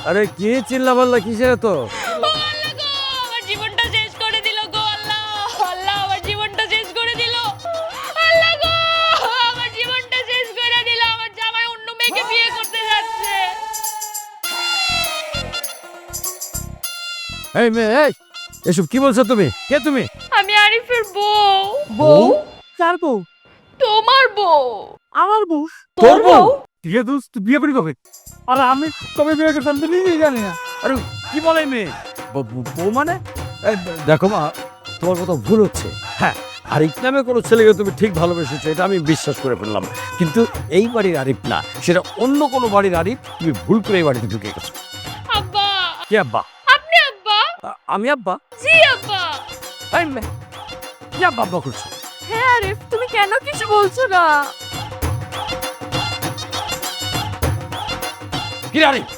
আরে কি চিল্লা পাল্লা কিসের তো? আল্লাহ গো, আমার জীবনটা শেষ করে দিল গো আল্লাহ। আল্লাহ আমার জীবনটা শেষ করে দিল। আল্লাহ গো, আমার জীবনটা শেষ করে দিল। আমার জামাই অন্য মেয়েকে বিয়ে করতে যাচ্ছে। এই মেয়ে, এই এসব কি বলছো তুমি? কে তুমি? আমি আরিফের বউ। বউ? কার বউ? তোমার বউ। আমার বউ? তোর বউ? ঠিক আছে দোস্ত, তুই বিয়ে করবি কবে? আরে আমি কবে বিয়ে করতাম তো নিজেই জানি না। আরে কি বলে মেয়ে? বউ মানে? এই দেখো মা, তোমার কথা ভুল হচ্ছে। হ্যাঁ, আরিফ নামে কোনো ছেলেকে তুমি ঠিক ভালোবেসেছো, এটা আমি বিশ্বাস করে ফেললাম, কিন্তু এই বাড়ির আরিফ না, সেটা অন্য কোনো বাড়ির আরিফ। তুমি ভুল করে এই বাড়িতে ঢুকে গেছো। আব্বা। কি আব্বা? আপনি আব্বা? আমি আব্বা? জি আব্বা। এই মেয়ে, কি আব্বা আব্বা করছো? হ্যাঁ আরিফ, তুমি কেন কিছু বলছো না? কি রে আরিফ,